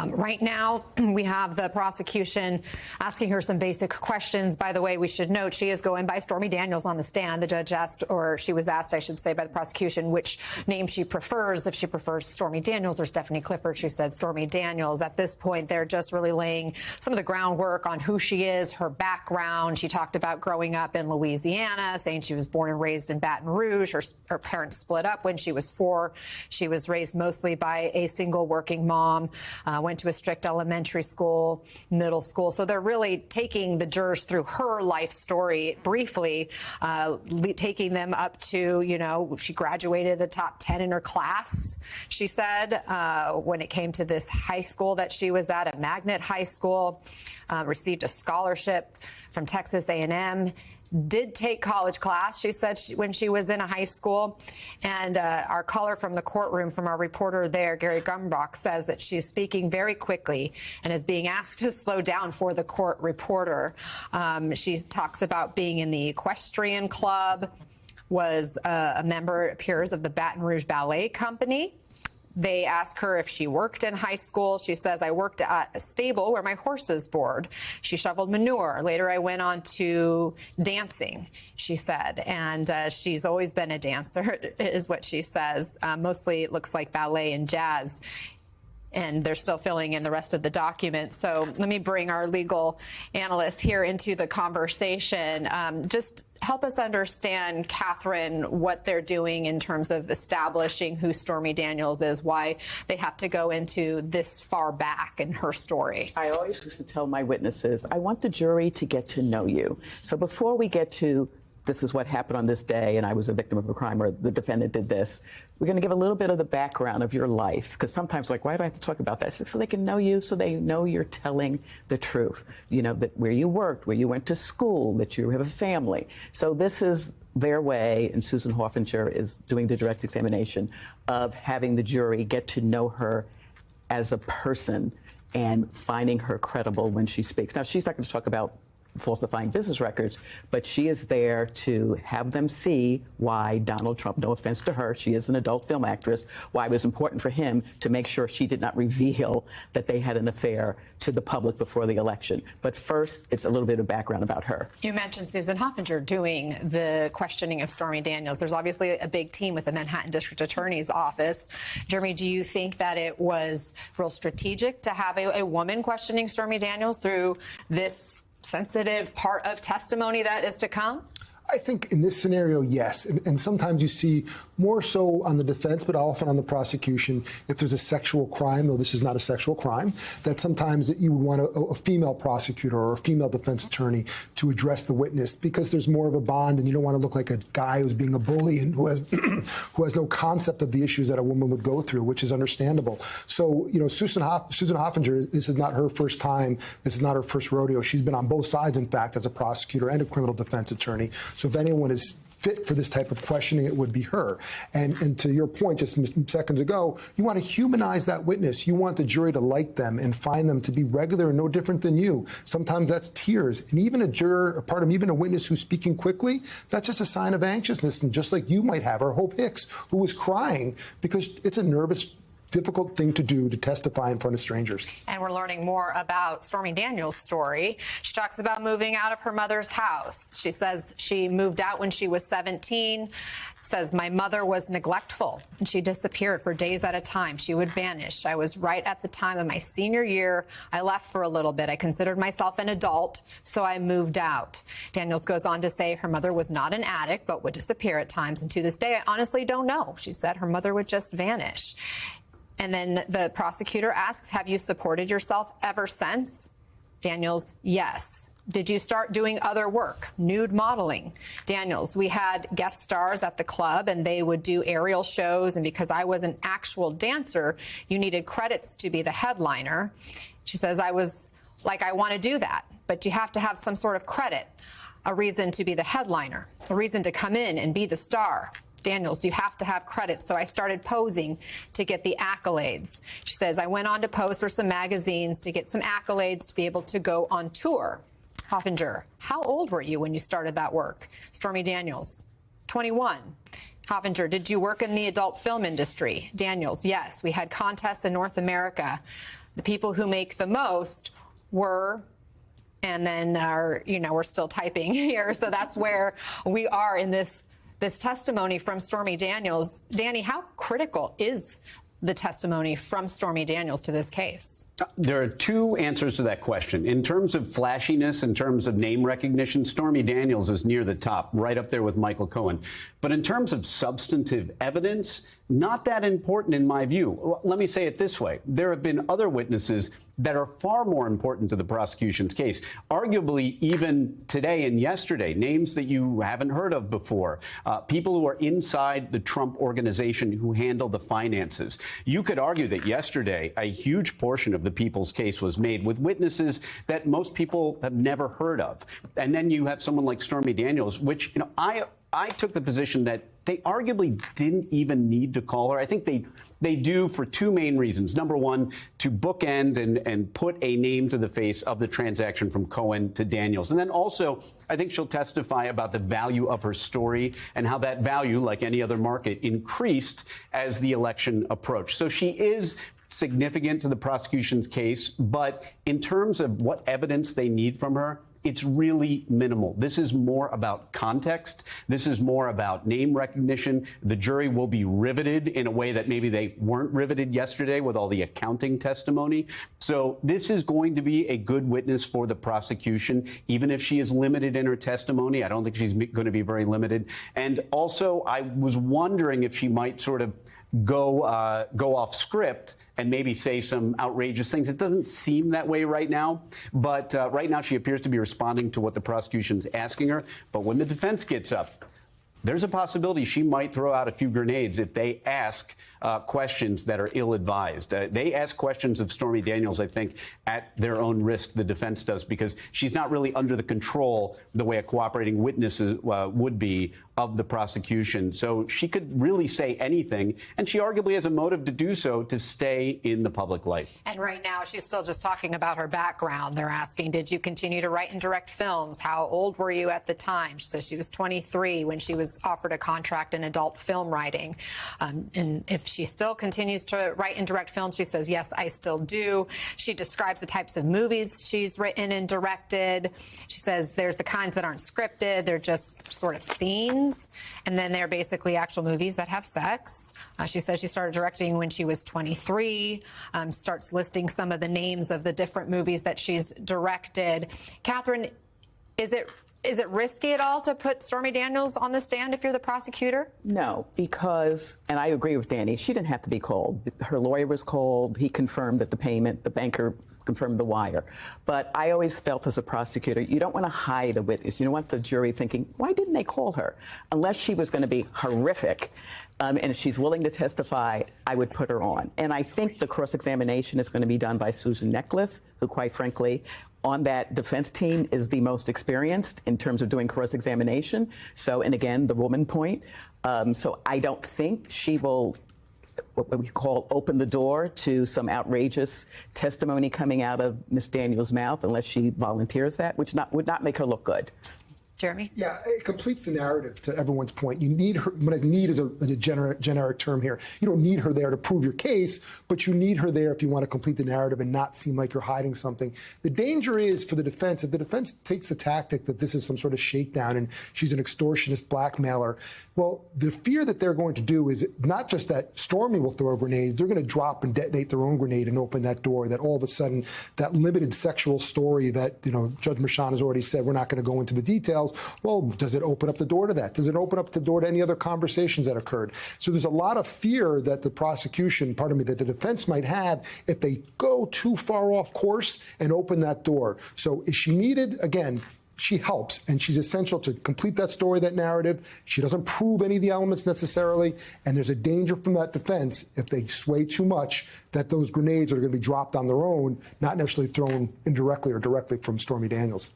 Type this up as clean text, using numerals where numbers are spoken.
Right now, we have the prosecution asking her some basic questions. By the way, we should note she is going by Stormy Daniels on the stand. The judge asked, or she was asked, I should say, by the prosecution, which name she prefers, if she prefers Stormy Daniels or Stephanie Clifford. She said Stormy Daniels. At this point, they're just really laying some of the groundwork on who she is, her background. She talked about growing up in Louisiana, saying she was born and raised in Baton Rouge. Her parents split up when she was 4. She was raised mostly by a single working mom, went to a strict elementary school, middle school. So they're really taking the jurors through her life story briefly, taking them up to, you know, she graduated the top 10 in her class, she said, when it came to this high school that she was at Magnet High School, received a scholarship from Texas A&M. Did take college class, she said, when she was in a high school. And our caller from the courtroom, from our reporter there, Gary Gumbach, says that she's speaking very quickly and is being asked to slow down for the court reporter. She talks about being in the equestrian club, was a member, it appears, of the Baton Rouge Ballet Company. They ask her if she worked in high school. She says, I worked at a stable where my horses board. She shoveled manure. Later, I went on to dancing, she said. And she's always been a dancer, is what she says. Mostly, it looks like ballet and jazz. And they're still filling in the rest of the document. So let me bring our legal analyst here into the conversation. Just help us understand, Catherine, what they're doing in terms of establishing who Stormy Daniels is, why they have to go into this far back in her story. I always used to tell my witnesses, I want the jury to get to know you. So before we get to this is what happened on this day, and I was a victim of a crime, or the defendant did this, we're going to give a little bit of the background of your life, because sometimes, like, why do I have to talk about that? So they can know you, so they know you're telling the truth. You know, that where you worked, where you went to school, that you have a family. So this is their way, and Susan Hoffinger is doing the direct examination of having the jury get to know her as a person and finding her credible when she speaks. Now, she's not going to talk about falsifying business records, but she is there to have them see why Donald Trump, no offense to her, she is an adult film actress, why it was important for him to make sure she did not reveal that they had an affair to the public before the election. But first, it's a little bit of background about her. You mentioned Susan Hoffinger doing the questioning of Stormy Daniels. There's obviously a big team with the Manhattan District Attorney's Office. Jeremy, do you think that it was real strategic to have a woman questioning Stormy Daniels through this sensitive part of testimony that is to come? I think in this scenario, yes. And sometimes you see more so on the defense, but often on the prosecution, if there's a sexual crime, though this is not a sexual crime, that sometimes that you would want a female prosecutor or a female defense attorney to address the witness, because there's more of a bond, and you don't want to look like a guy who's being a bully and who has who has no concept of the issues that a woman would go through, which is understandable. So, you know, Susan Hoffinger, this is not her first time. This is not her first rodeo. She's been on both sides, in fact, as a prosecutor and a criminal defense attorney. So if anyone is fit for this type of questioning, it would be her. And to your point just seconds ago, you want to humanize that witness. You want the jury to like them and find them to be regular and no different than you. Sometimes that's tears. And even a juror, even a witness who's speaking quickly, that's just a sign of anxiousness. And just like you might have, or Hope Hicks, who was crying because it's a nervous, difficult thing to do, to testify in front of strangers. And we're learning more about Stormy Daniels' story. She talks about moving out of her mother's house. She says she moved out when she was 17. Says, my mother was neglectful and she disappeared for days at a time. She would vanish. I was right at the time of my senior year. I left for a little bit. I considered myself an adult, so I moved out. Daniels goes on to say her mother was not an addict, but would disappear at times. And to this day, I honestly don't know. She said her mother would just vanish. And then the prosecutor asks, have you supported yourself ever since? Daniels, yes. Did you start doing other work, nude modeling? Daniels, we had guest stars at the club and they would do aerial shows. And because I was an actual dancer, you needed credits to be the headliner. She says, I was like, I want to do that, but you have to have some sort of credit, a reason to be the headliner, a reason to come in and be the star. Daniels, you have to have credit. So I started posing to get the accolades. She says, I went on to pose for some magazines to get some accolades to be able to go on tour. Hoffinger, how old were you when you started that work? Stormy Daniels, 21. Hoffinger, did you work in the adult film industry? Daniels, yes. We had contests in North America. the people who make the most were, and then we're still typing here. So that's where we are in this testimony from Stormy Daniels. Danny, how critical is the testimony from Stormy Daniels to this case? There are two answers to that question. In terms of flashiness, in terms of name recognition, Stormy Daniels is near the top, right up there with Michael Cohen. But in terms of substantive evidence, not that important in my view. Let me say it this way. There have been other witnesses that are far more important to the prosecution's case, arguably even today and yesterday, names that you haven't heard of before, people who are inside the Trump organization who handle the finances. You could argue that yesterday a huge portion of the people's case was made with witnesses that most people have never heard of. And then you have someone like Stormy Daniels, which, I took the position that they arguably didn't even need to call her. I think they do for two main reasons. Number one, to bookend and put a name to the face of the transaction from Cohen to Daniels. And then also, I think she'll testify about the value of her story and how that value, like any other market, increased as the election approached. So she is significant to the prosecution's case, but in terms of what evidence they need from her, it's really minimal. This is more about context. This is more about name recognition. The jury will be riveted in a way that maybe they weren't riveted yesterday with all the accounting testimony. So this is going to be a good witness for the prosecution, even if she is limited in her testimony. I don't think she's going to be very limited. And also, I was wondering if she might sort of go off script and maybe say some outrageous things. It doesn't seem that way right now, but right now she appears to be responding to what the prosecution's asking her. But when the defense gets up, there's a possibility she might throw out a few grenades if they ask questions that are ill-advised. They ask questions of Stormy Daniels, I think, at their own risk, the defense does, because she's not really under the control the way a cooperating witness would be of the prosecution. So she could really say anything, and she arguably has a motive to do so to stay in the public light. And right now, she's still just talking about her background. They're asking, did you continue to write and direct films? How old were you at the time? She says she was 23 when she was offered a contract in adult film writing. And if she still continues to write and direct films, she says, yes, I still do. She describes the types of movies she's written and directed. She says there's the kinds that aren't scripted. They're just sort of scenes. And then they're basically actual movies that have sex. She says she started directing when she was 23, starts listing some of the names of the different movies that she's directed. Catherine, is it risky at all to put Stormy Daniels on the stand if you're the prosecutor? No, because, and I agree with Danny, she didn't have to be called. Her lawyer was called. He confirmed that the payment, the banker confirmed the wire. But I always felt as a prosecutor, you don't want to hide a witness. You don't want the jury thinking, why didn't they call her? Unless she was going to be horrific. And if she's willing to testify, I would put her on. And I think the cross-examination is going to be done by Susan Necheles, who, quite frankly, on that defense team is the most experienced in terms of doing cross-examination. So, and again, the woman point. So I don't think she will, what we call, open the door to some outrageous testimony coming out of Ms. Daniels' mouth unless she volunteers that, which would not make her look good. Jeremy? Yeah, it completes the narrative to everyone's point. You need her, but need is a generic term here. You don't need her there to prove your case, but you need her there if you want to complete the narrative and not seem like you're hiding something. The danger is for the defense, if the defense takes the tactic that this is some sort of shakedown and she's an extortionist blackmailer, well, the fear that they're going to do is not just that Stormy will throw a grenade, they're going to drop and detonate their own grenade and open that door, that all of a sudden that limited sexual story that, Judge Merchan has already said we're not going to go into the details. Well, does it open up the door to that? Does it open up the door to any other conversations that occurred? So there's a lot of fear that the prosecution, that the defense might have if they go too far off course and open that door. So is she needed? Again, she helps, and she's essential to complete that story, that narrative. She doesn't prove any of the elements necessarily, and there's a danger from that defense if they sway too much that those grenades are going to be dropped on their own, not necessarily thrown indirectly or directly from Stormy Daniels.